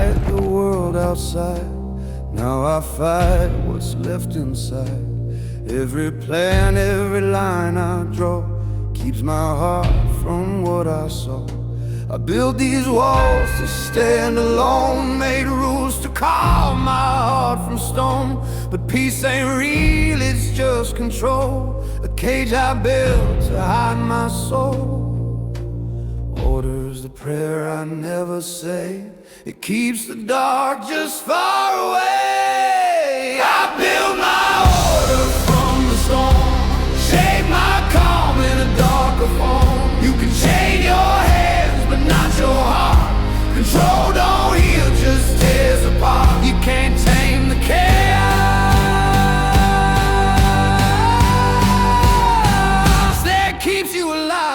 fight the world outside, now I fight what's left inside. Every plan, every line I draw keeps my heart from what I saw. I built these walls to stand alone, made rules to calm my heart from stone. But peace ain't real, it's just control, a cage I built to hide my soul. Order's the prayer I never say, it keeps the dark just far away. I build my order from the storm, shape my calm in a darker form. You can chain your hands but not your heart. Control don't heal, just tears apart. You can't tame the chaos that keeps you alive.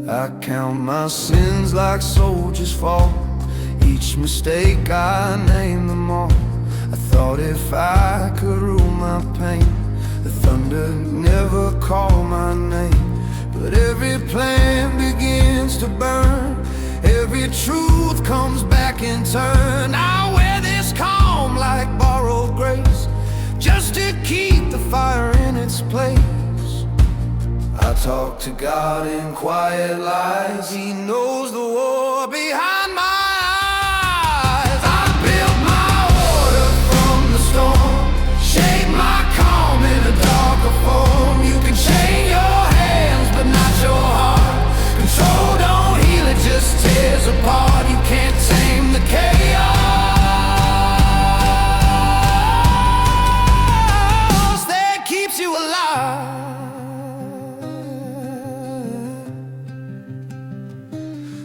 I count my sins like soldiers fall, each mistake I name them all. I thought if I could rule my pain, the thunder never called my name. But every plan begins to burn, every truth comes back in turn. I wear this calm like borrowed grace, just to keep the fire in its place. I talk to God in quiet lies, He knows the war behind my eyes. I built my order from the storm, shape my calm in a darker form. You can chain your hands but not your heart. Control don't heal, it just tears apart. You can't tame the chaos that keeps you alive.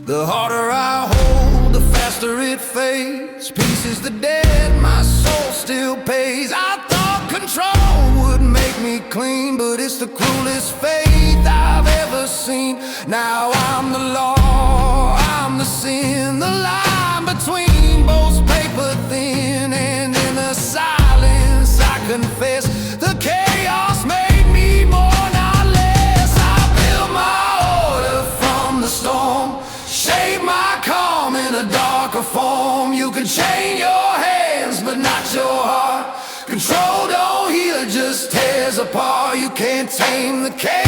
The harder I hold, the faster it fades. Peace is the dead, my soul still pays. I thought control would make me clean, but it's the cruelest faith I've ever seen. Now I'm the law, I'm the sin, the line between both paper thin. And in the silence I confess, the chaos made me more, not less. I built my order from the storm, shape my calm in a darker form. You can chain your hands but not your heart. Control don't heal, it just tears apart. You can't tame the chaos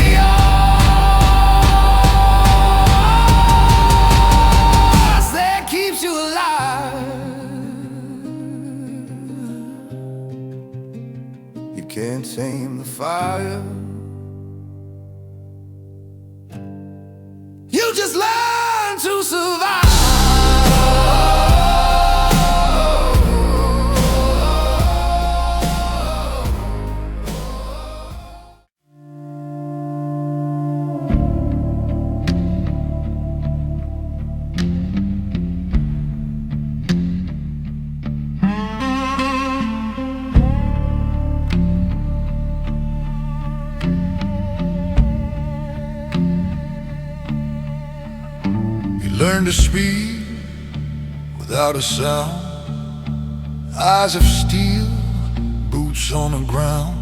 that keeps you alive. You can't tame the fire, you just learn to survive. Learn to speak without a sound, eyes of steel, boots on the ground.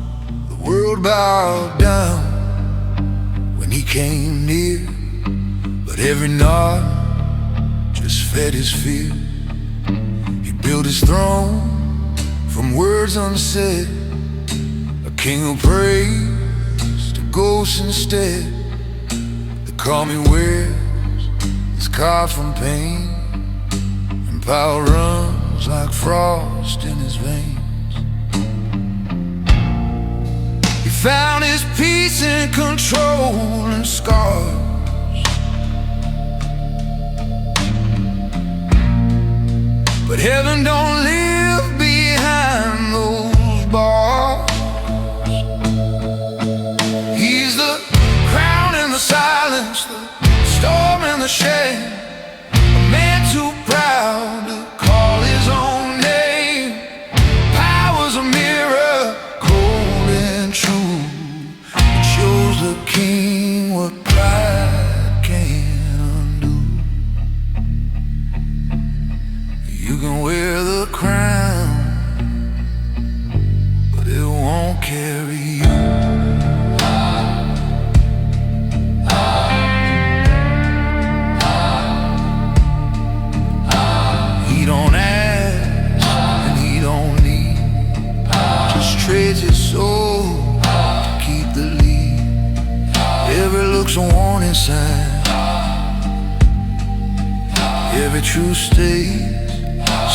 The world bowed down when he came near, but every nod just fed his fear. He built his throne from words unsaid, a king who prays to ghosts instead. They call me where it's carved from pain, and power runs like frost in his veins. He found his peace in control and scars, but heaven don't live behind those bars. He's the crown in the silence, the storm in the shade, a man too proud to call his own name. Power's a mirror, cold and true. It shows the king what pride can't undo. You can wear the crown, but it won't carry you. inside. Every truth stays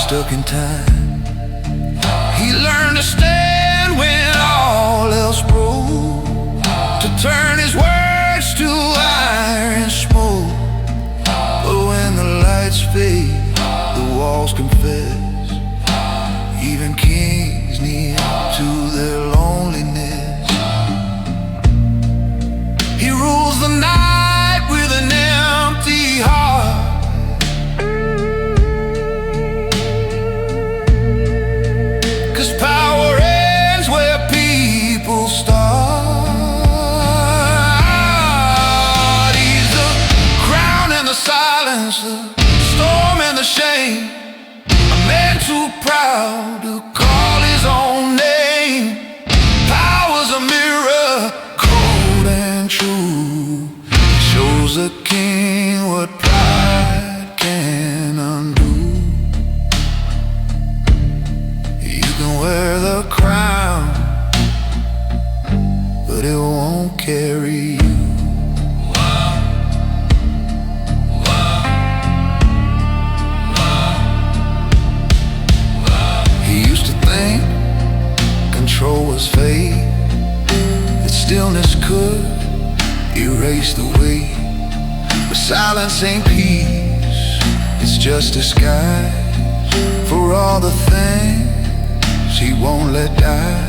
stuck in time. He learned to stand when all else broke, to turn his words to iron smoke. But when the lights fade, the walls confess. Even kings kneel to their loneliness. He rules the night with an empty heart. The storm and the shame, a man too proud to call his own name. Power's a mirror, cold and true. It shows a king what pride can undo. You can wear the crown, but it won't carry you. Control was fate, that stillness could erase the weight. But silence ain't peace, it's just disguise for all the things he won't let die.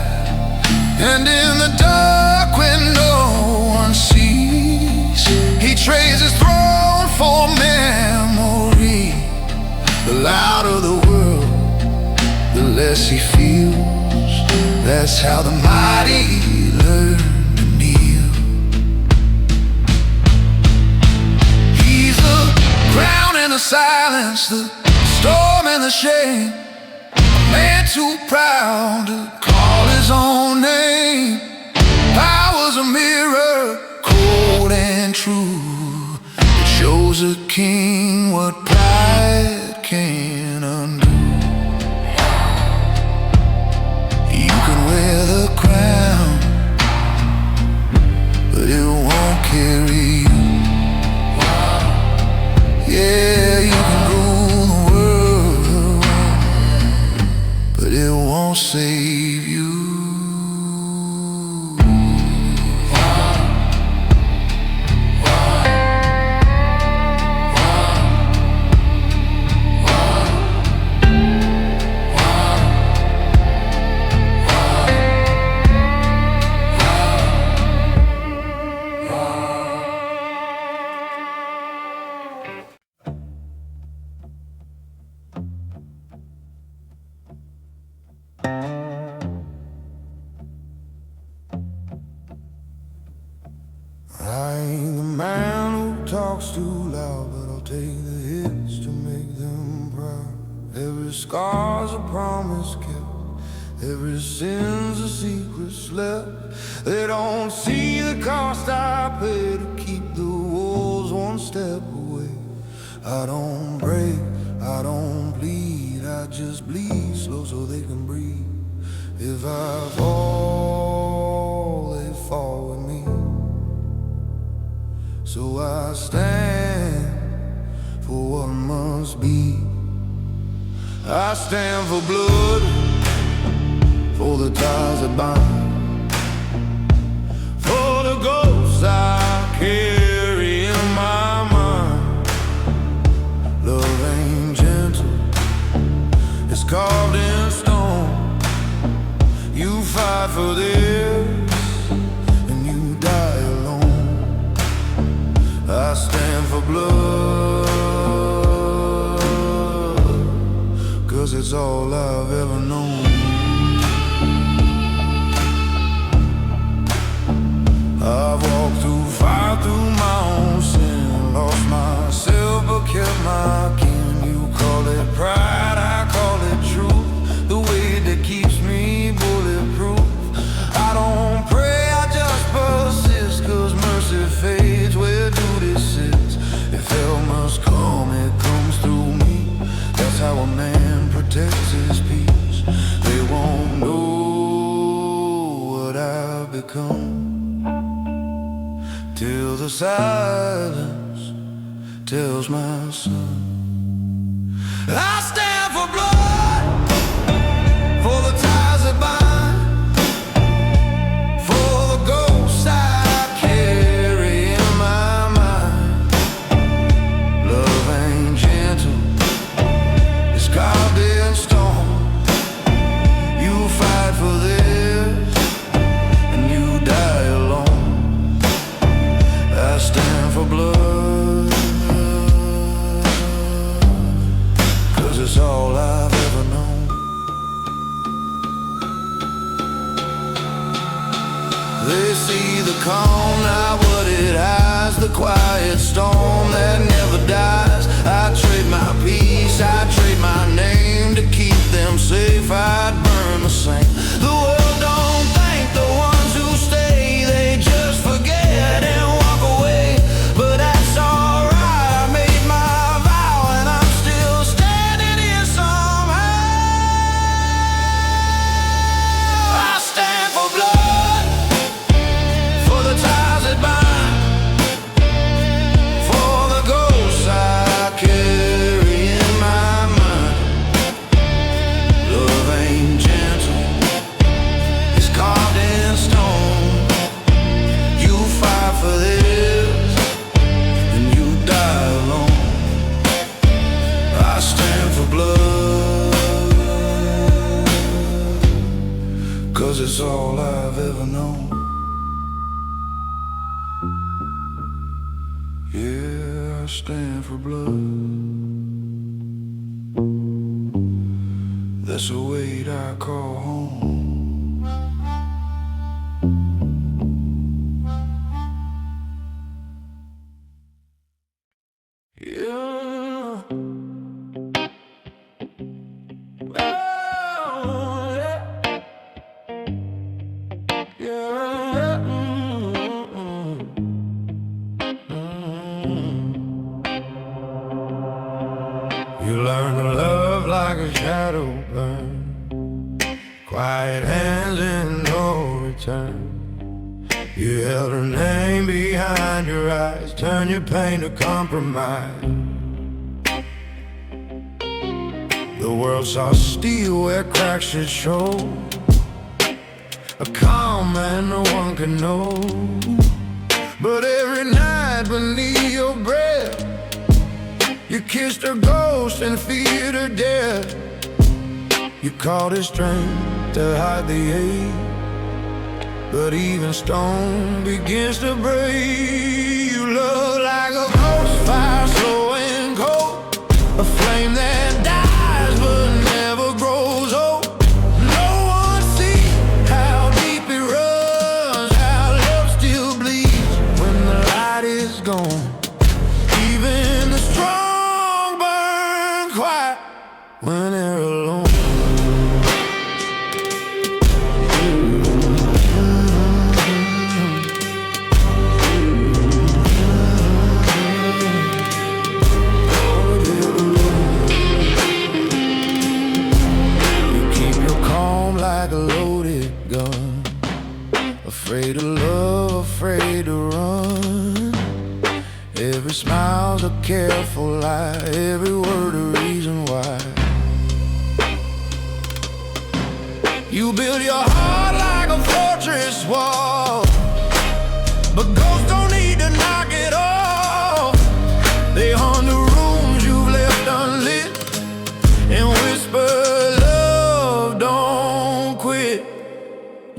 And in the dark when no one sees, he trades his throne for memory. The louder the world, the less he feels. That's how the mighty learn to kneel. He's the crown and the silence, the storm and the shame. A man too proud to call his own name. Power's a mirror, cold and true. It shows a king what pride can undo. Wear the crown, but it won't carry you. Yeah, you can rule the world, but it won't save you. I ain't the man who talks too loud, but I'll take the hits to make them proud. Every scar's a promise kept, every sin's a secret slept. They don't see the cost I pay to keep the wolves one step away. I don't break, I don't bleed, I just bleed slow so they can breathe. If I fall, they fall with me. So I stand for what must be. I stand for blood, for the ties that bind, for the ghosts I carry in my mind. Love ain't gentle, it's carved in stone. You fight for this, and you die alone. I stand for blood, 'cause it's all I've ever known. I've walked through fire, through my own sin, lost myself but kept my kin. You call it pride, I call it truth, the weight that keeps me bulletproof. I don't pray, I just persist, 'cause mercy fades where duty sits. If hell must come, it comes through me. That's how a man protects his peace. till the silence tells my son. I stand for blood, for the ties that bind, for the ghosts I carry in my mind. Love ain't gentle, it's carved in stone. You fight for this and you die alone. I stand for blood, 'cause it's all I've ever known. They see the calm, not what it hides, the quiet storm that never dies. I trade my peace, I trade my name to keep them safe. I'd burn the same. The world don't thank the ones who stay, they just forget and walk away. But that's alright, I made my vow and I'm still standing here somehow. I stand for blood, for the ties that bind, for the ghosts I carry in my mind. Love ain't gentle, it's carved in stone. You fight for this and you die alone. I stand for blood, 'cause it's all I've ever known. Yeah, I stand for blood. That's the weight I call home. Yeah. Oh, yeah. Yeah. You learn to love like a shadow burn, quiet hands and no return. You held her name behind your eyes, turn your pain to compromise. The world saw steel where cracks should show, a calm man no one can know. But every night beneath your breath, you kissed her ghost and feared her death. You called it strength to hide the hate, but even stone begins to break. You love like a ghost fire, slow and cold, a flame that dies but never grows old. No one sees how deep it runs, how love still bleeds when the light is gone. Even the strong burn quiet when they're alone. Like a loaded gun, afraid of love, afraid to run. Every smile's a careful lie, every word a reason why. You build your heart like a fortress wall, but ghosts don't need to knock it off. They haunt the rooms you've left unlit and whisper, love, don't quit.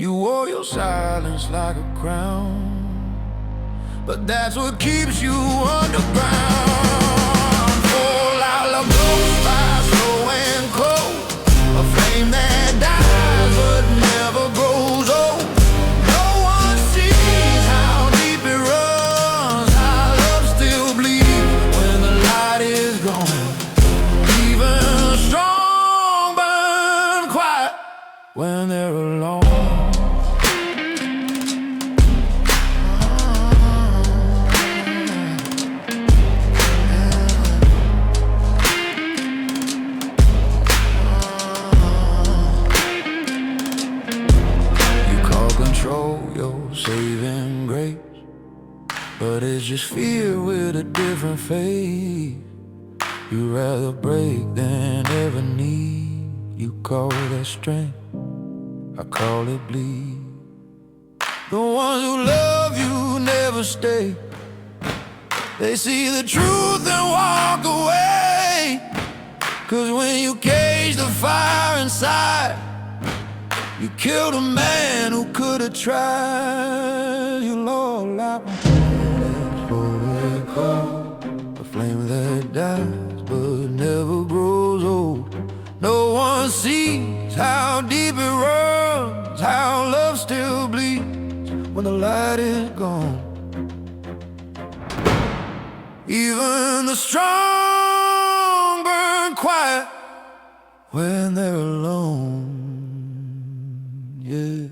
You wore your silence like a crown, but that's what keeps you underground. Fall out of ghost fire, slow and cold, a flame that dies but never grows old. No one sees how deep it runs, how love still bleeds when the light is gone. Even strong burn quiet when they're alone. but it's just fear with a different face. You'd rather break than ever need. You call that strength, I call it bleed. The ones who love you never stay. They see the truth and walk away. 'Cause when you cage the fire inside, you killed a man who could have tried. You lost life, a flame that dies but never grows old. No one sees how deep it runs, how love still bleeds when the light is gone. Even the strong burn quiet when they're alone. Yeah.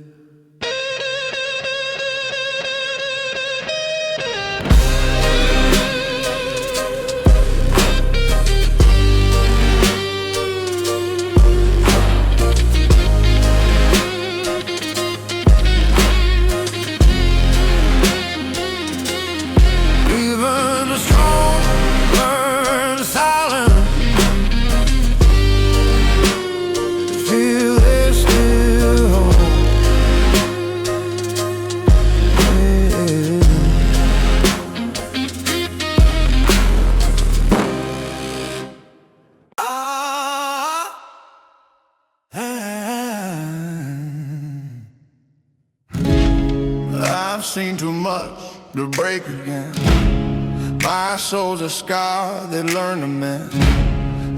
I've seen too much to break again. My soul's a scar they learn to mend.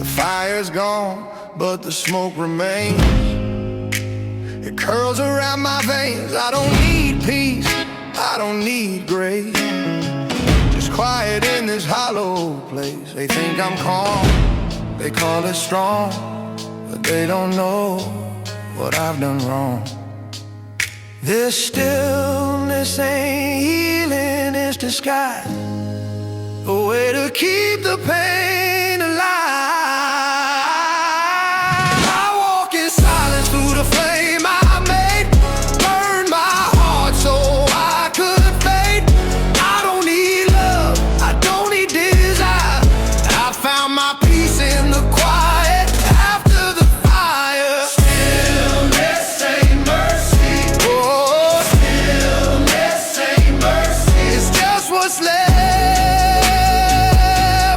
The fire's gone, but the smoke remains. It curls around my veins. I don't need peace, I don't need grace. Just quiet in this hollow place. They think I'm calm, they call it strong, but they don't know what I've done wrong. This stillness ain't healing, it's disguise, a way to keep the pain alive. I walk in silence through the flame I made, burn my heart so I could fade. I don't need love, I don't need desire. I found my peace in the quiet after the fire. Stillness ain't mercy. What's left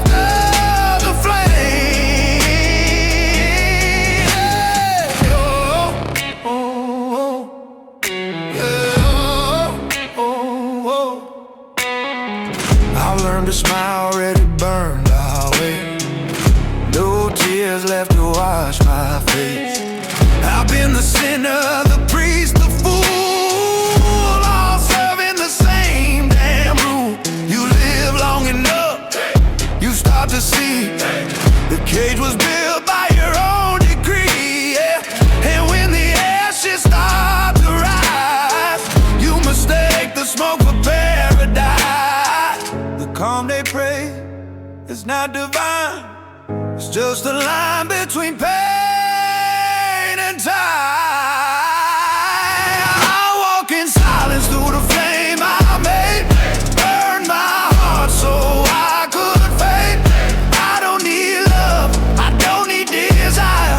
of the flame? Oh, oh, oh, yeah, oh, oh. I've learned to smile, already burned away. No tears left to wash my face. I've been the sinner, the priest, the fool, all serving the same damn rule. You live long enough, you start to see the cage was built by your own decree, yeah. And when the ashes start to rise, you mistake the smoke for paradise. The calm they pray is not divine, it's just a line between pain and time. I walk in silence through the flame I made, burn my heart so I could fade. I don't need love, I don't need desire.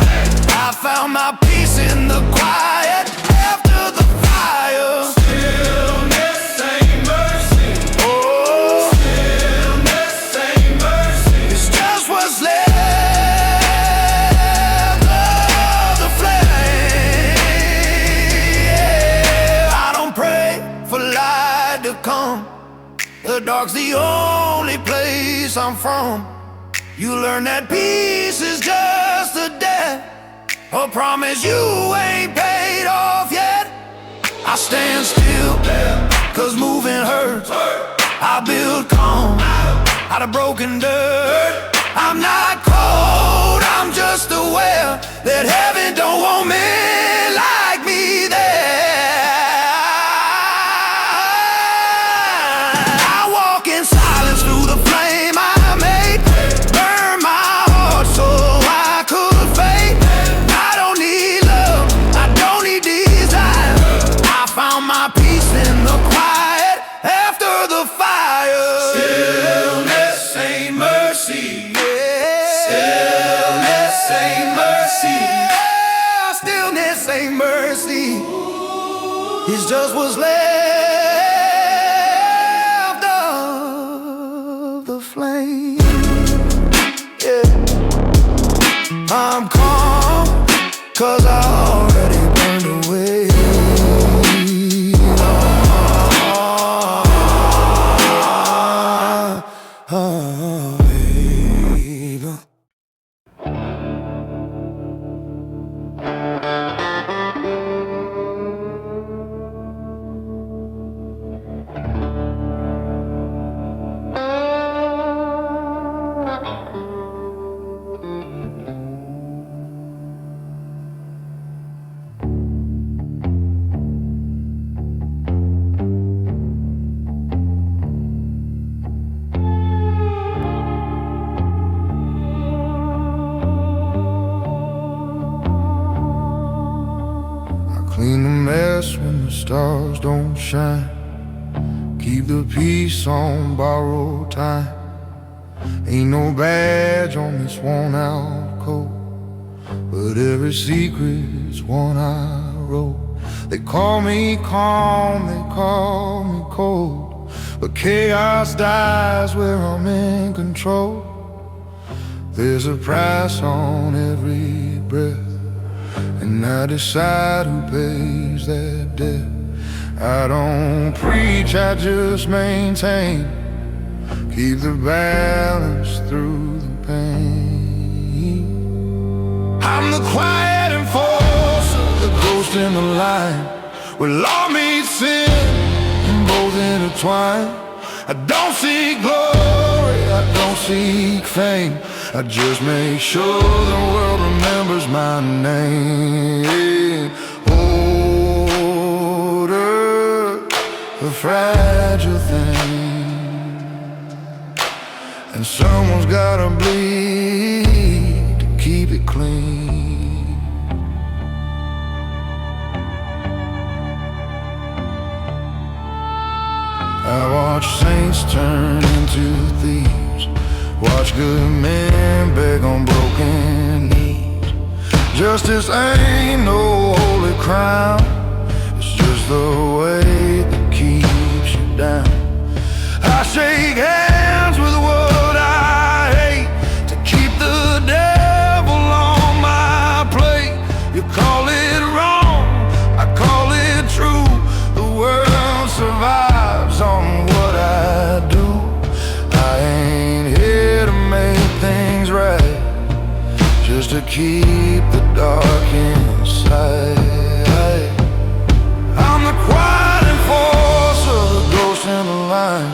I found my peace in the quiet after the fire. Stillness ain't mercy. Oh, stillness ain't mercy. It's just what's left of the flame. Yeah, I don't pray for light to come, the dark's the only place I'm from. You learn that peace is just a debt, a promise you ain't paid off yet. I stand still, 'cause moving hurts. I build calm out of broken dirt. I'm not cold, I'm just aware that heaven don't want me like me there. I walk in silence through the flame I made, burn my heart so I could fade. I don't need love, I don't need desire. I found my peace in the quiet after the fire. ain't mercy. Yeah, stillness ain't mercy. It's just what's left of the flame. Yeah. I'm calm, 'cause I already burned away. Clean the mess when the stars don't shine. Keep the peace on borrowed time. Ain't no badge on this worn out coat, but every secret's one I wrote. They call me calm, they call me cold, but chaos dies where I'm in control. There's a price on every breath, and I decide who pays that debt. I don't preach, I just maintain. Keep the balance through the pain. I'm the quiet enforcer, the ghost in the line, where law meets sin and both intertwine. I don't seek glory, I don't seek fame. I just make sure the world remembers my name. Order, a fragile thing, and someone's gotta bleed to keep it clean. I watch saints turn into thieves, watch good men beg on broken knees. Justice ain't no holy crown, it's just the weight that keeps you down. I shake hands with what I hate to keep the devil on my plate. You call it wrong, I call it true. The world survives on what I do. I ain't here to make things right, just to keep the dark inside. I'm the quiet enforcer, the ghost in the line,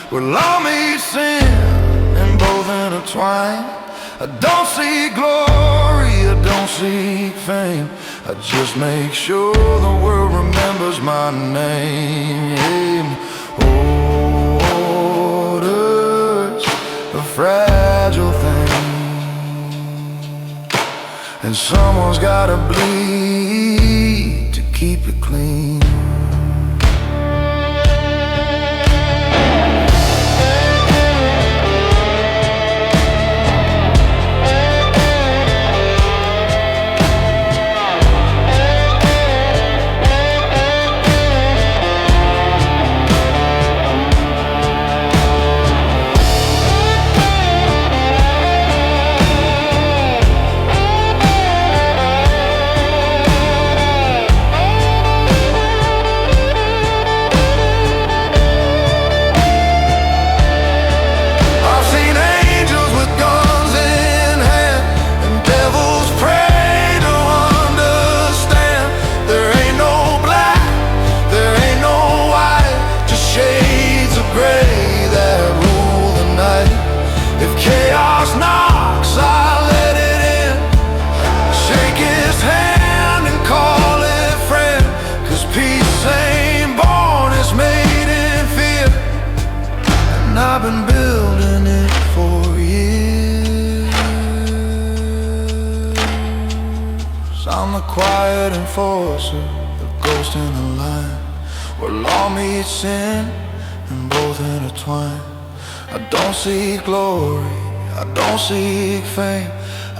where law meets sin and both intertwine. I don't seek glory, I don't seek fame. I just make sure the world remembers my name. Order's a fragile thing, and someone's gotta bleed to keep it clean. I've been building it for years. I'm the quiet enforcer, the ghost in the line, where law meets sin and both intertwine. I don't seek glory, I don't seek fame.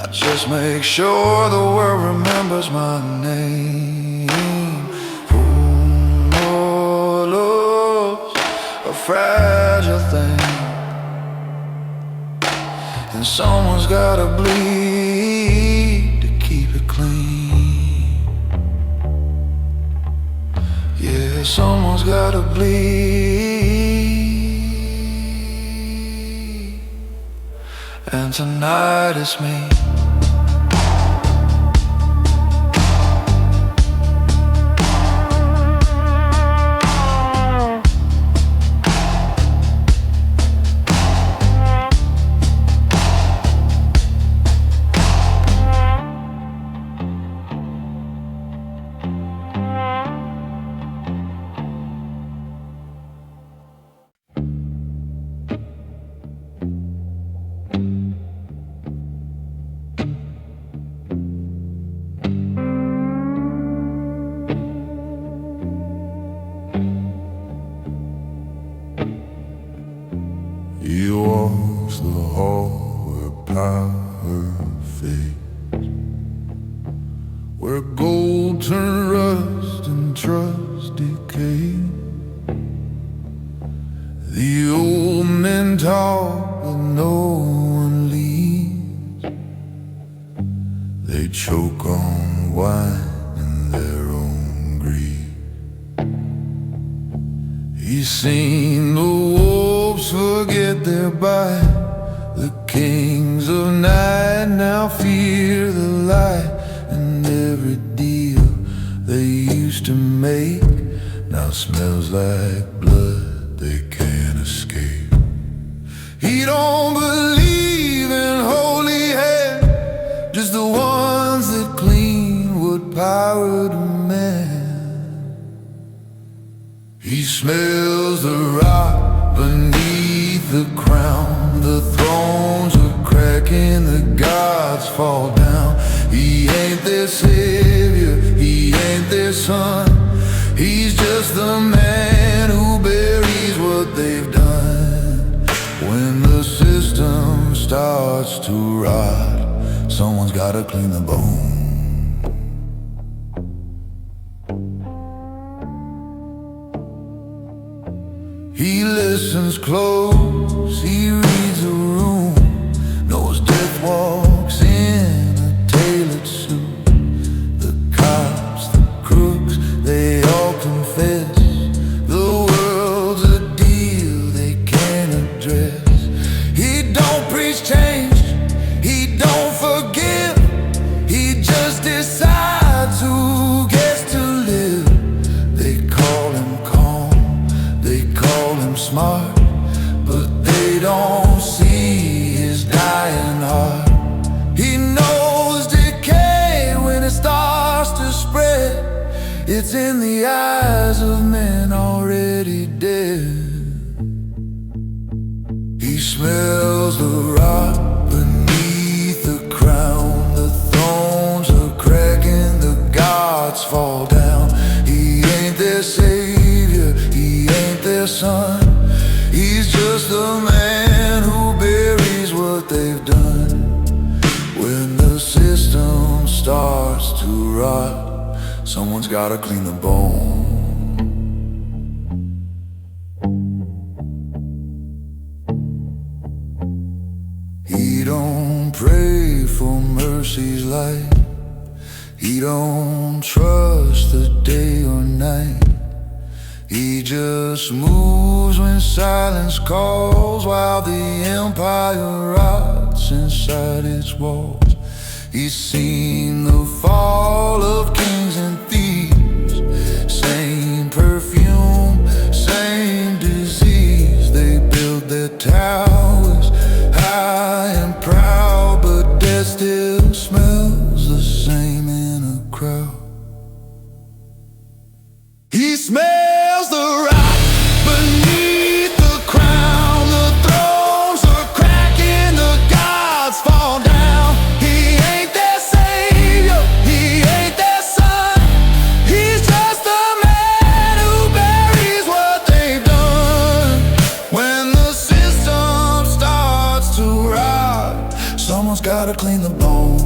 I just make sure the world remembers my name. Oh, love's a fragile thing, and someone's gotta bleed to keep it clean. Yeah, someone's gotta bleed, and tonight it's me. He walks the hall where power fades, where gold turn rust and trust decay. The old men talk, but no one leads. They choke on wine and their own greed. He's seen the wolves forget their bite. The kings of night now fear the light, and every deal they used to make now smells like blood they can't escape. He don't believe in holy hands, just the ones that clean what power demands. He smells the rot beneath the crown. The thrones are cracking, the gods fall down. He ain't their savior, he ain't their son. He's just the man who buries what they've done. When the system starts to rot, someone's gotta clean the bone. He listens close, he reads the room, knows death walks in a tailored suit. The cops, the crooks, they all confess the world's a deal they can't address. He don't preach change, he don't forgive, he just decides who gets to live. They call him calm, they call him smart, but they don't see his dying heart. He knows decay when it starts to spread. It's in the eyes of men already dead. He smells the rot beneath the crown. The thrones are cracking, the gods fall down. He ain't their savior, he ain't their son. He's just the man who buries what they've done. When the system starts to rot, someone's gotta clean the bone. He don't pray for mercy's light, he don't trust the day or night. He just moves when silence calls, while the empire rots inside its walls. He's seen the fall of kings and thieves, same perfume, same disease. They build their towers high and proud, but death still smells the same in a crowd. He smells the rot beneath the crown. The thrones are cracking, the gods fall down. He ain't their savior, he ain't their son. He's just the man who buries what they've done. When the system starts to rot, someone's gotta clean the bone.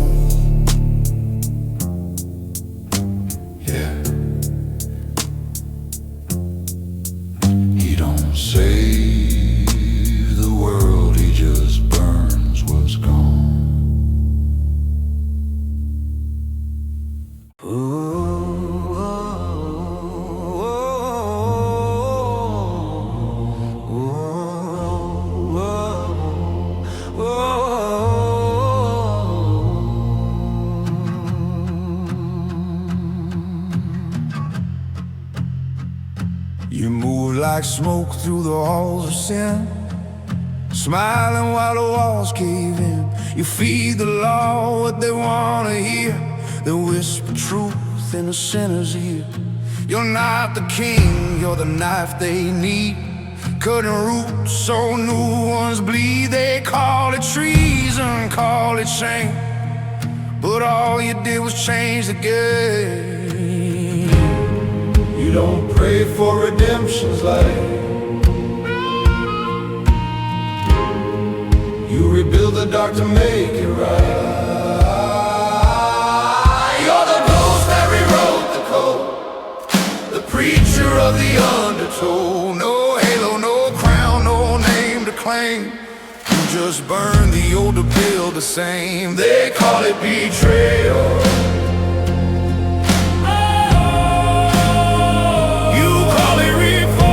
like smoke through the halls of sin, smiling while the walls cave in. You feed the law what they wanna hear, they whisper truth in a sinner's ear. You're not the king, you're the knife they need, cutting roots so new ones bleed. They call it treason, call it shame, but all you did was change the game. You don't pray for redemption's light, you rebuild the dark to make it right. You're the ghost that rewrote the code, the preacher of the undertow. No halo, no crown, no name to claim. You just burn the old to build the same. They call it betrayal, you call it reform.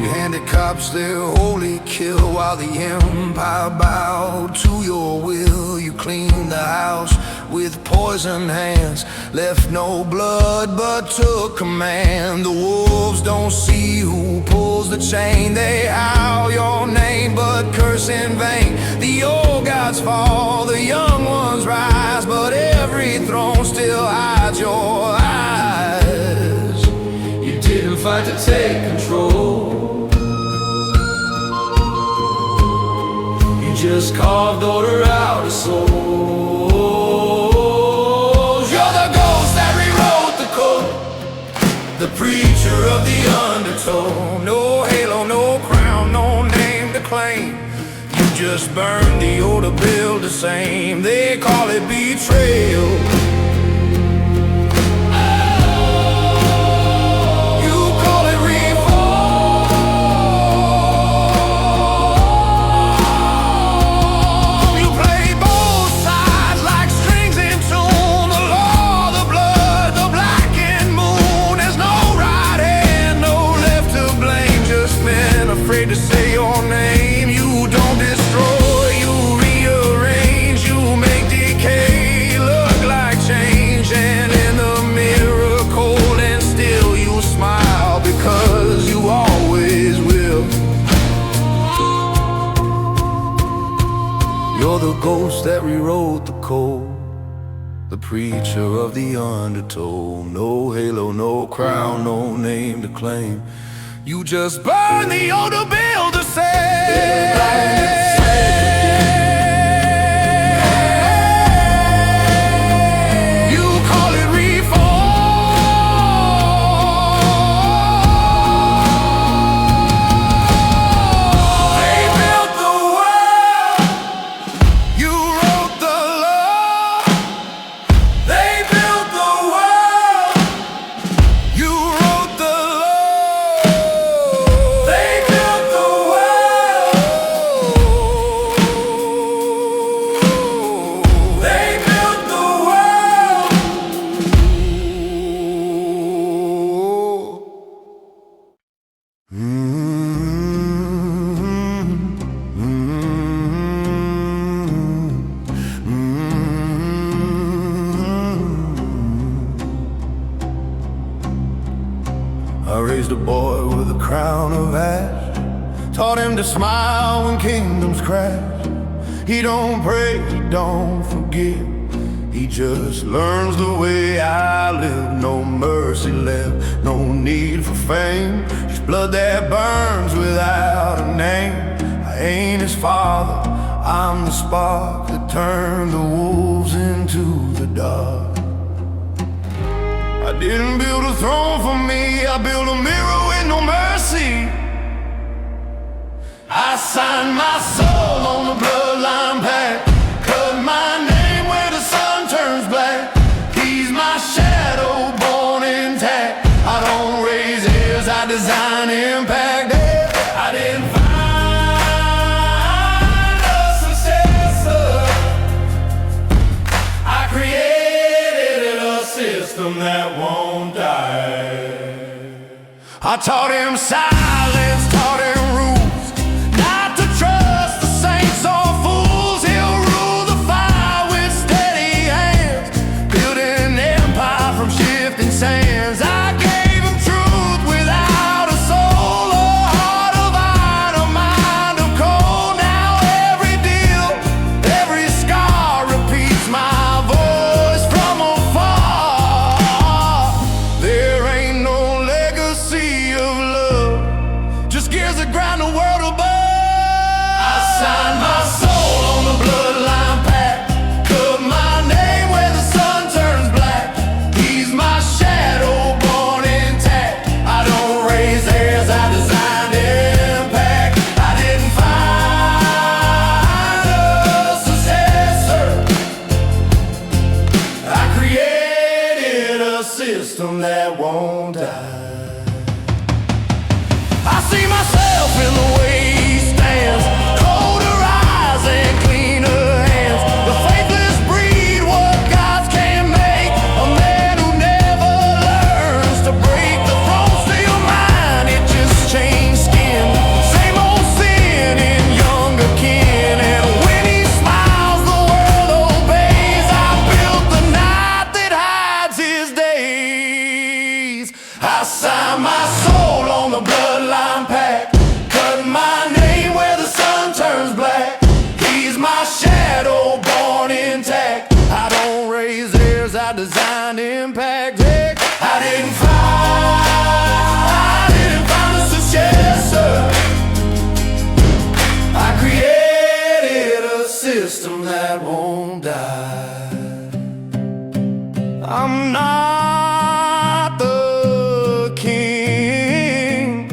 You handed cops their holy kill while the empire bowed to your will. You cleaned the house with poisoned hands, left no blood but took command. The wolves don't see who pulls the chain, they howl your name but curse in vain. The old gods fall, the young ones rise, but every throne still hides your eyes. You didn't fight to take control, you just carved order out of soul. The preacher of the undertow. No halo, no crown, no name to claim. You just burn the old to build the same. They call it betrayal. You call it reform. You play both sides like strings in tune. The law, the blood, the blackened moon. There's no right hand, no left to blame. Just men afraid to say your name. You don't destroy, you rearrange. You make decay look like change. And in the mirror cold and still you smile, because you always will. You're the ghost that rewrote the code, the preacher of the undertow. No halo, no crown, no name to claim. You just burn the old to build the same. You call it reform. They built the world, you wrote the law. They built the world, you wrote the law. They built the world, they built the world. I raised a boy with a crown of ash, taught him to smile when kingdoms crash. He don't pray, he don't forgive, he just learns the way I live. No mercy left, no need for fame, just blood that burns without a name. I ain't his father, I'm the spark that turned the wolves into the dark. I didn't build a throne for me, I built a mirror with no mercy. I signed my soul on the bloodline pact, cut my name where the sun turns black. He's my shadow born intact. I don't raise heirs, I design impact. I didn't find a successor, I created a system that won't die. I taught him silence, taught him rules, not to trust the saints or fools. He'll rule the fire with steady hands, building won't die. I see myself in the way he stands, colder eyes and cleaner hands. The faithless breed, what gods can make. A man who never learns to break the throne. Still mine, it just changed skin. Same old sin in younger kin. And when he smiles, the world obeys. I built the night that hides his days. I sign my soul on the bloodline pack, cut my name where the sun turns black. He's my shadow born intact. I don't raise heirs, I designed impact. I didn't find a successor. I created a system that won't die. I'm not the king,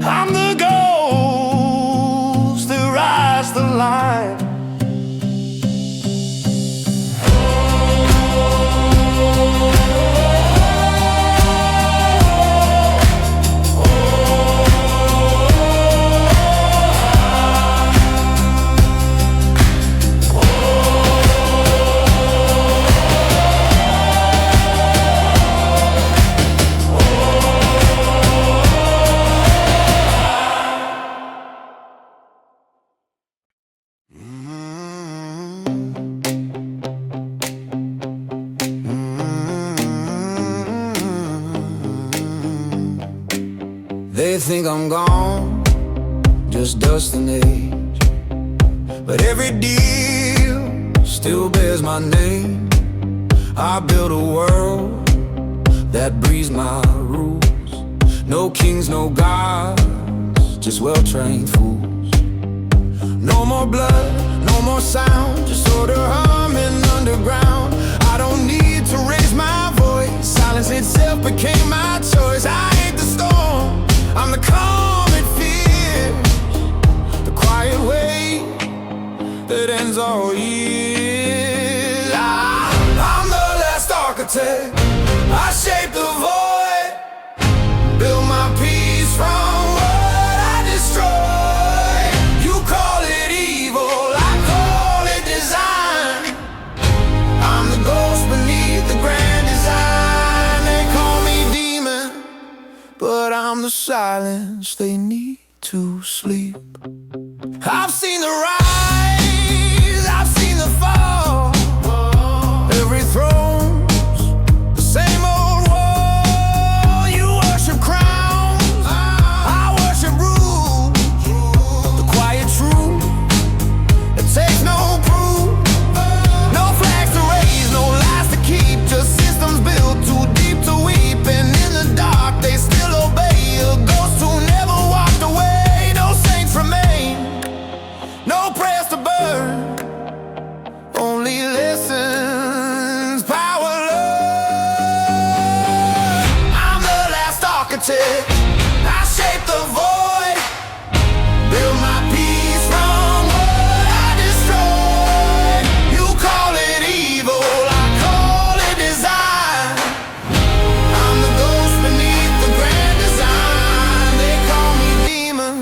I'm the ghost that rides the line. They think I'm gone, just dust and age, but every deal still bears my name. I built a world that breathes my rules. No kings, no gods, just well-trained fools. No more blood, no more sound, just order humming underground. I don't need to raise my voice, silence itself became my choice. I hate the storm, I'm the calm it fears, the quiet wave that ends all years. I'm the last architect, I shape the void, build my peace from what I destroy. You call it evil, I call it design. I'm the ghost beneath the grand design. They call me demon, but I'm the silence they need to sleep. I've seen the rise, I've seen the fall. Every throne's the same old wall. You worship crowns, I worship rules. The quiet truth, it takes no proof. No flags to raise, no lies to keep, just systems built too deep to weep. And in the dark they still obey, a ghost who never walked away. No saints remain, no prayers to burn, only lessons, power, love. I'm the last architect, I shape the void, build my peace from what I destroyed. You call it evil, I call it design. I'm the ghost beneath the grand design. They call me demon,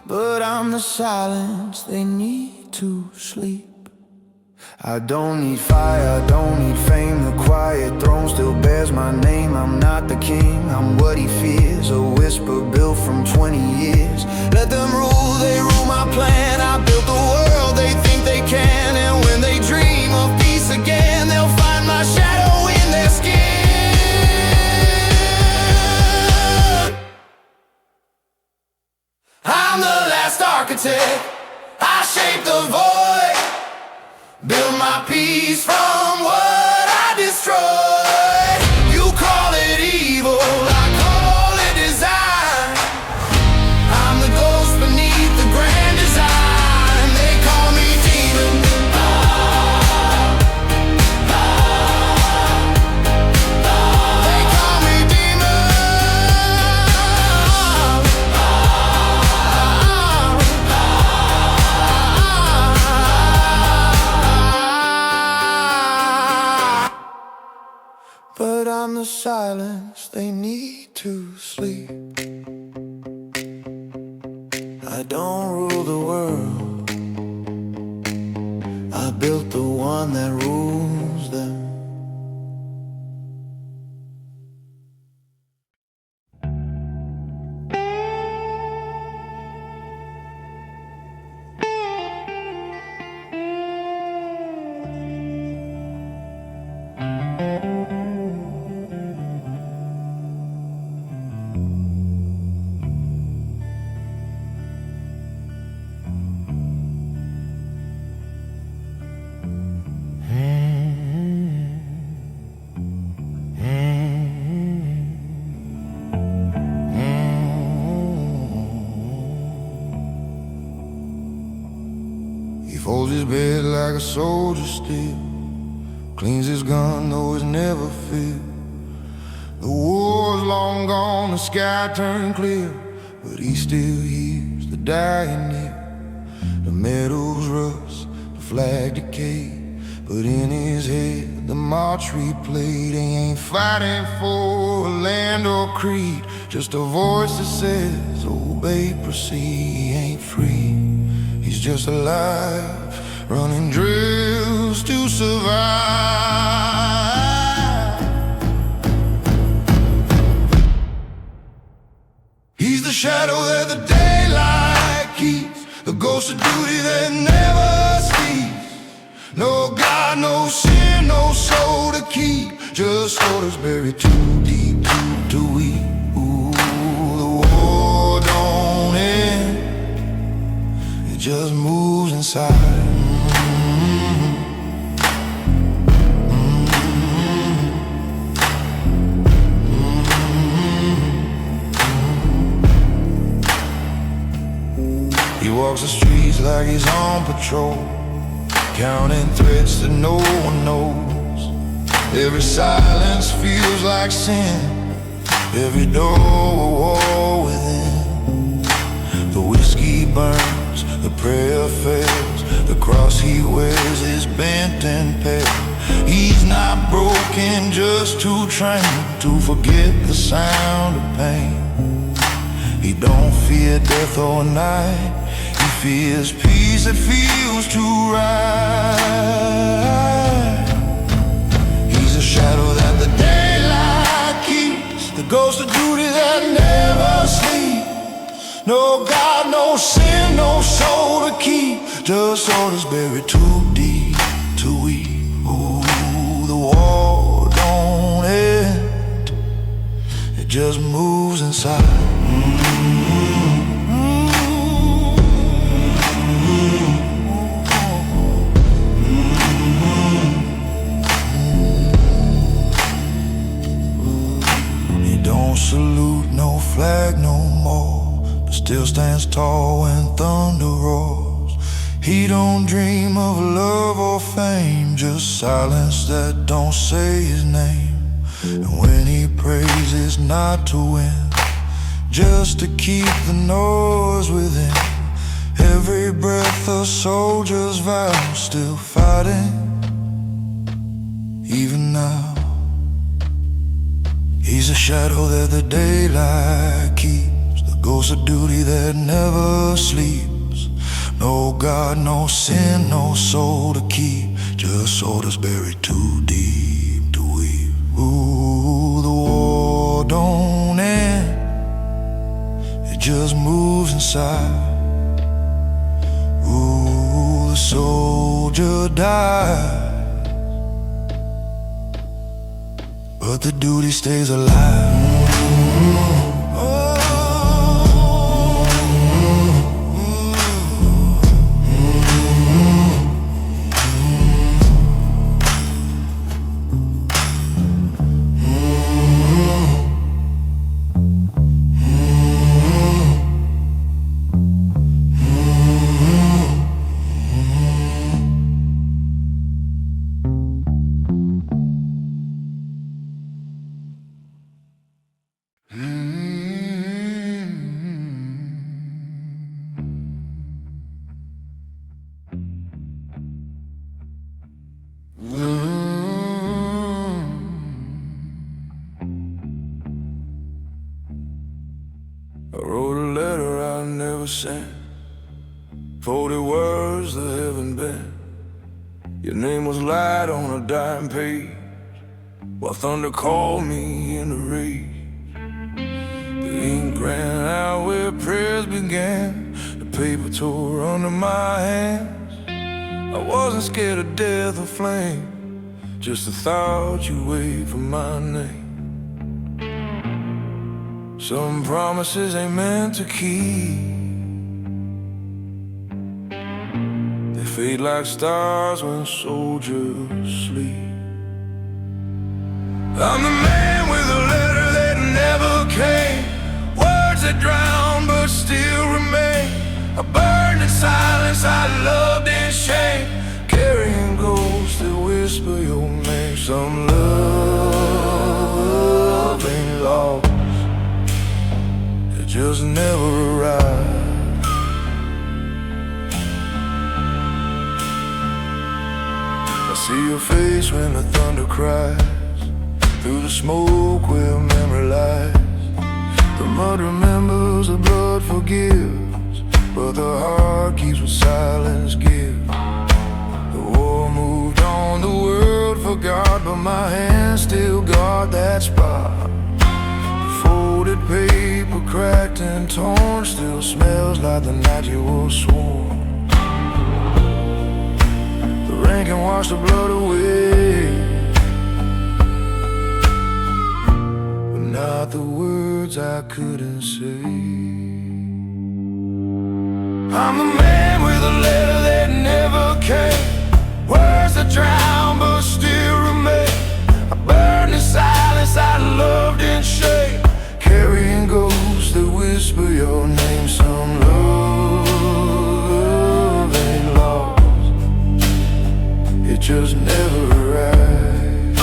but I'm the silence they need to sleep. I don't need fire, I don't need fame. The quiet throne still bears my name. I'm not the king, I'm what he fears. A whisper built from 20 years. Let them rule, they rule my plan. I built the world they think they can. And when they dream of peace again, they'll find my shadow in their skin. I'm the last architect, I shape the void, build my peace from what I destroyed. You call it evil, I call it design. I'm the ghost beneath the grand design. They call me demon. They call me demon. silence they need to sleep. I don't rule the world, I built the one that rules them. He folds his bed like a soldier still, cleans his gun though it's never filled. The war's long gone, the sky turned clear, but he still hears the dying near. The meadows rust, the flag decayed, but in his head the march replayed. He ain't fighting for a land or creed, just a voice that says, obey, proceed. He ain't free, he's just alive, running drills to survive. He's the shadow that the daylight keeps, the ghost of duty that never sleeps. No God, no sin, no soul to keep, just orders buried too deep, too weak. Ooh, the war don't end, it just moves inside. He walks the streets like he's on patrol, counting threats that no one knows. Every silence feels like sin, every door a war within. The whiskey burns, the prayer fails, the cross he wears is bent and pale. He's not broken, just too trained to forget the sound of pain. He don't fear death or night, he fears peace that feels too right. He's a shadow that the daylight keeps, the ghost of duty that never sleeps. No God, no sin, no soul to keep, just orders buried too deep, too weak. Ooh, the war don't end, it just moves inside. Salute, no flag no more, but still stands tall when thunder roars. He don't dream of love or fame, just silence that don't say his name. And when he prays it's not to win, just to keep the noise within. Every breath a soldier's vow, still fighting, even now. He's a shadow that the daylight keeps, the ghost of duty that never sleeps. No God, no sin, no soul to keep, just orders buried too deep to weep. Ooh, the war don't end, it just moves inside. Ooh, the soldier died, but the duty stays alive. I wrote a letter I never sent, 40 words that haven't been. Your name was light on a dime page, while thunder called me in the rage. The ink ran out where prayers began, the paper tore under my hands. I wasn't scared of death or flame, just the thought you wait for my name. Some promises ain't meant to keep, they fade like stars when soldiers sleep. I'm the man with a letter that never came, words that drown but still remain. I burned in silence, I loved in shame, carrying ghosts that whisper your name. Some love ain't lost, it just never arrived. I see your face when the thunder cries, through the smoke where memory lies. The mud remembers, the blood forgives, but the heart keeps what silence gives. The war moved on, the world forgot, but my hands still guard that spot. The folded paper, cracked and torn, still smells like the night you were sworn. The rain can wash the blood away, but not the words I couldn't say. I'm the man with a letter that never came, words that drown but still remain. I burned in silence, I loved in shame, carrying ghosts that whisper your name. Some love ain't lost, it just never arrived.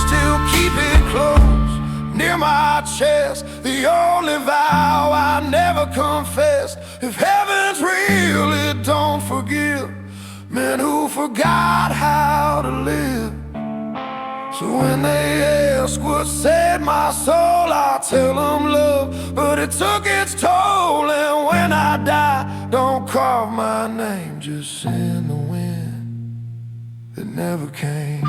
Still keep it close, near my chest, the only vow I never confessed. If heaven's real, it don't forgive men who forgot how to live. So when they ask what saved my soul, I tell them love, but it took its toll. And when I die, don't carve my name, just send the wind that never came.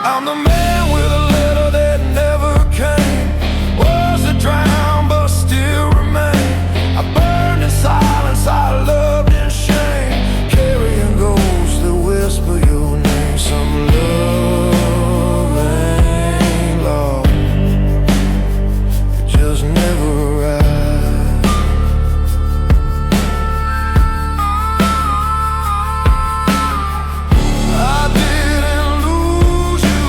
I'm the man with a letter that never came, words that drown but still remain. I burned in silence, I loved in shame, carrying ghosts that whisper your name. Some love ain't lost, it just never arrived. I didn't lose you,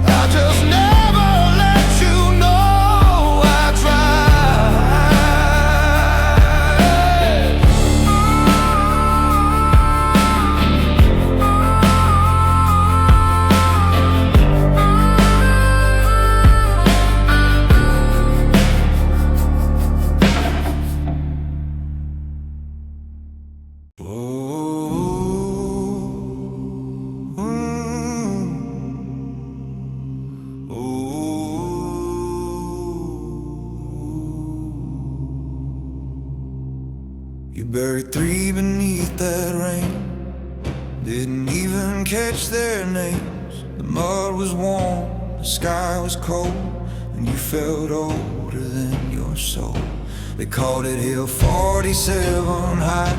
I just never let you know I tried. You buried 3 beneath that rain, didn't even catch their names. The mud was warm, the sky was cold, and you felt older than your soul. They called it Hill 47 High,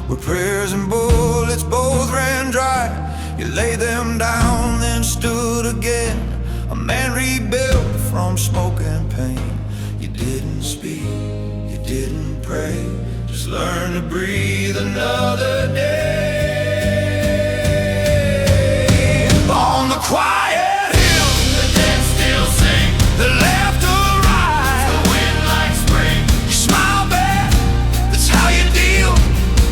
where prayers and bullets both ran dry. You laid them down, then stood again, a man rebuilt from smoke and pain. You didn't speak, you didn't pray, just learn to breathe another day. On the quiet hill, the dead still sing, the laughter rise, the wind like spring. You smile back, that's how you deal,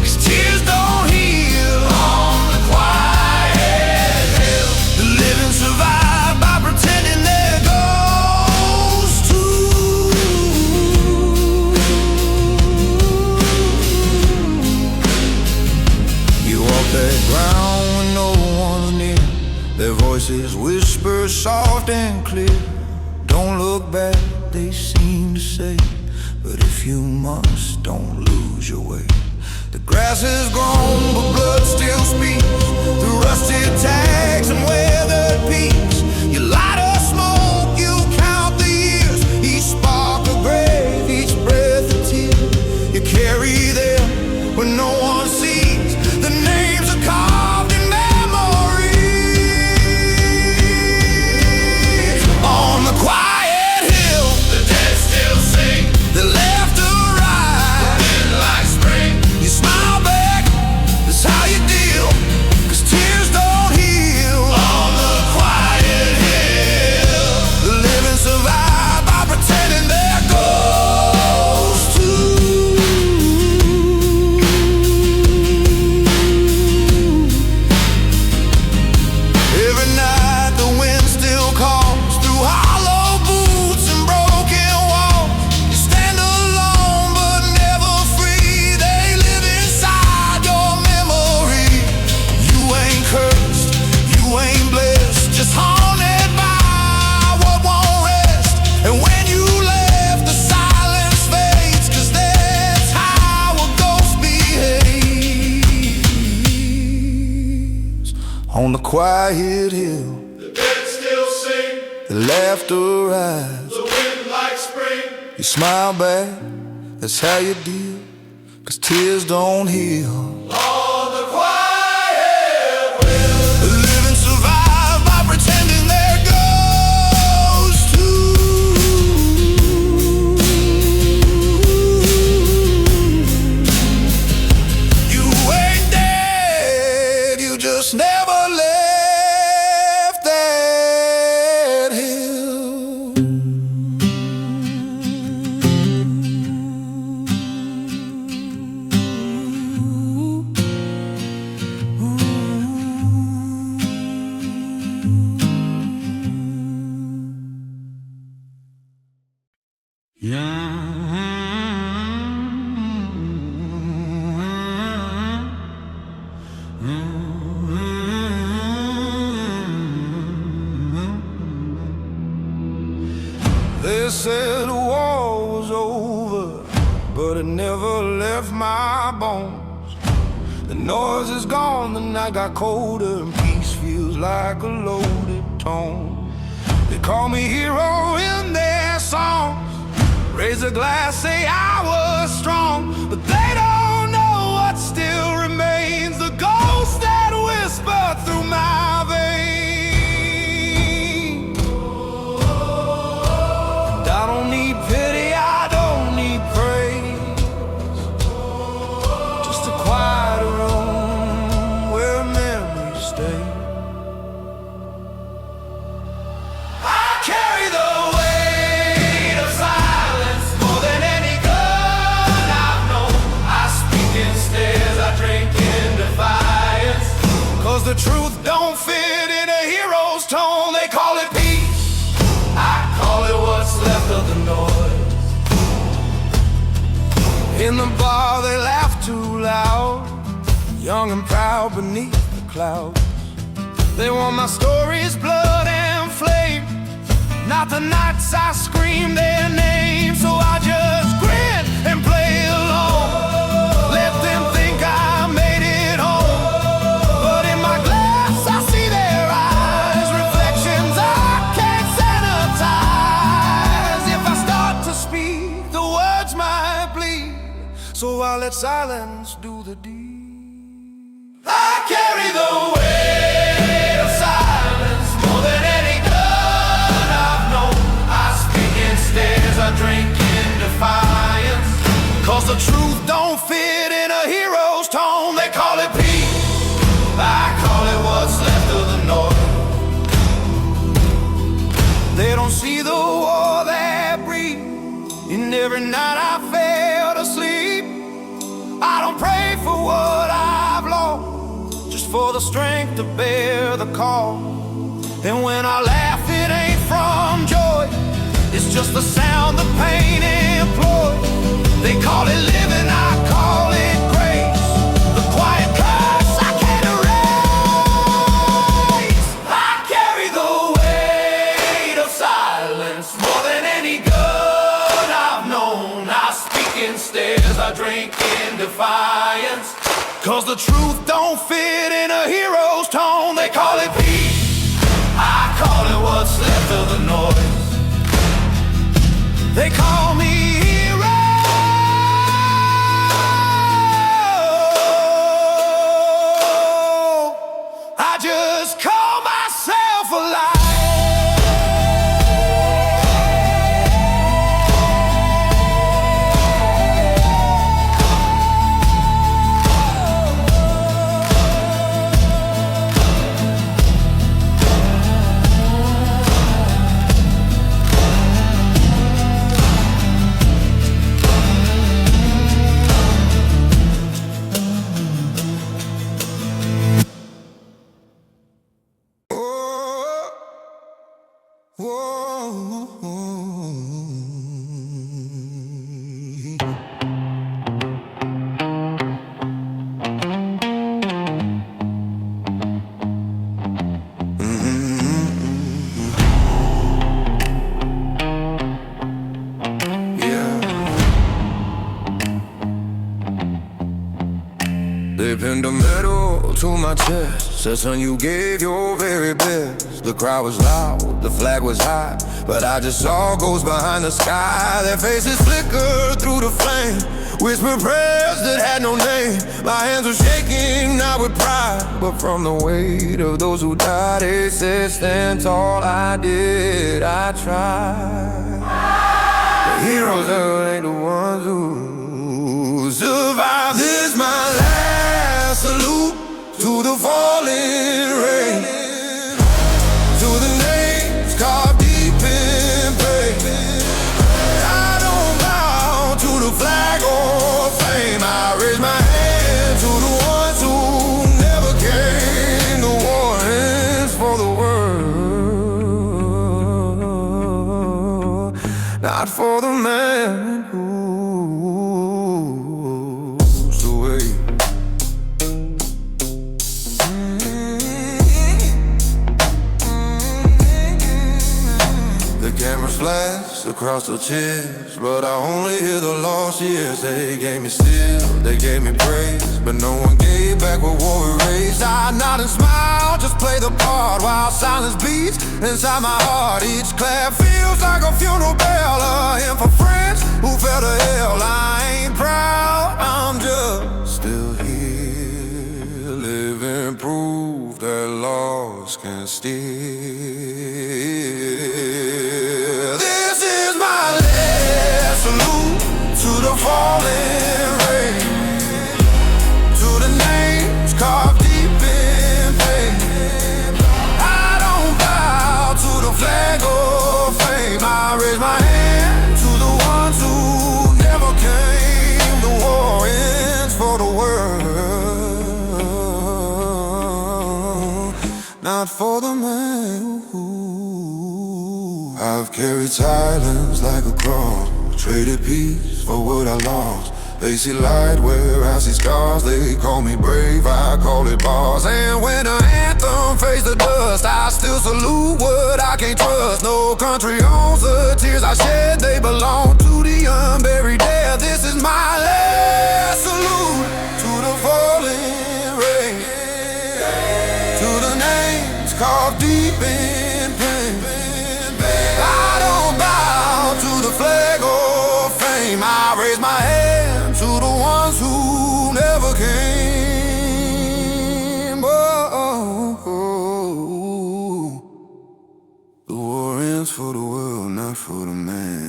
'cause tears don't heal. On the quiet hill, the living survive by pretending they're ghosts too. stay. But if you must, don't lose your way. The grass has grown, but blood still speaks through rusted tags and weathered peaks. You light a smoke, you count the years, each spark a grave, each breath a tear. You carry them when no one sees. The names are carved in memory on the quiet hill. The dead still sing. The laughter rise, The wind like spring. you smile back, that's how you deal, 'cause tears don't heal. On the quiet hill. The living survive by pretending they're ghosts too. Every night the wind still calls through hollow boots and broken walls. You stand alone but never free. They live inside your memory. You ain't cursed, you ain't blessed, just haunted by what won't rest. And when you left, the silence fades, 'cause that's how a ghost behaves. On the quiet hill, The dead still sing. the laughter rise, The wind like spring. you smile back, that's how you deal, 'cause tears don't heal. On the quiet hill. The living survive by pretending they're ghosts too. You ain't dead, you just never left that hill. They said the war was over, but it never left my bones. The noise is gone, the night got colder, and peace feels like a loaded tone. They call me hero in their songs, raise a glass, say I was strong, but they don't know what still remains, the ghost that whisper through my veins. And I don't need pity, I don't need praise, just a quiet room where memories stay. I carry the weight of silence more than any gun I've known. I speak in stares, I drink in defiance, 'cause the truth don't fit in a hero's tone. They call it peace, I call it what's left of the noise. In the bar they laugh too loud, young and proud beneath the clouds. They want my story's blood and flame, not the nights I scream their name. So I just grin and play along, let them think I made it home. But in my glass I see their eyes, reflections I can't sanitize. If I start to speak, the words might bleed, so I let silence do the deed. I carry the weight of silence more than any gun I've known. I speak in stares, I drink in defiance, 'cause the truth don't fit in a hero's tone. They call it peace, I call it what's left of the noise. They don't see the war that breathes, and every night I fail to sleep. I don't pray for what I've lost, just for the strength to bear the call. And when I laugh, it ain't from joy, it's just the sound the pain employs. They call it living, I call it grace, the quiet curse I can't erase. I carry the weight of silence more than any gun I've known. broken stairs I drink in defiance. 'Cause the truth don't fit in a hero's tone. They call it peace, I call it what's left of the noise. They call me hero, I just call myself alive. They pinned a medal to my chest, said son you gave your very best. The crowd was loud, the flag was high, but I just saw ghosts behind the sky. Their faces flickered through the flame, whispered prayers that had no name. My hands were shaking, not with pride, but from the weight of those who died. They said stand tall, I did, I tried. The heroes ain't the ones who survive. This is my last salute to the fallen rain, to the names carved deep in pain. I don't bow to the flag or fame. I raise my hand to the ones who never came. The war ends for the world, not for the man who flash across the chairs, but I only hear the lost years. They gave me steel, they gave me praise, but no one gave back what war erased. I nod and smile, just play the part, while silence beats inside my heart. Each clap feels like a funeral bell, a hymn for friends who fell to hell. I ain't proud, I'm just still here, living proof that laws can steal. Salute to the fallen rain, to the names carved deep in pain. I don't bow to the flag or fame. I raise my hand to the ones who never came. The war ends for the world, not for the man who I've carried silence like a cross, traded peace for what I lost. They see light where I see scars. They call me brave, I call it boss. And when the anthem fades to dust, I still salute what I can't trust. No country owns the tears I shed. They belong to the unburied dead. This is my last salute to the fallen rain, to the names carved deep in pain. I don't bow to the flag or fame. I raise my hand to the ones who never came. The war ends for the world, not for the man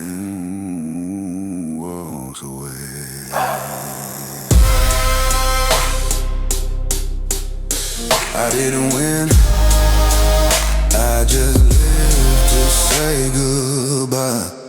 who walks away. I didn't win, I just lived to say goodbye.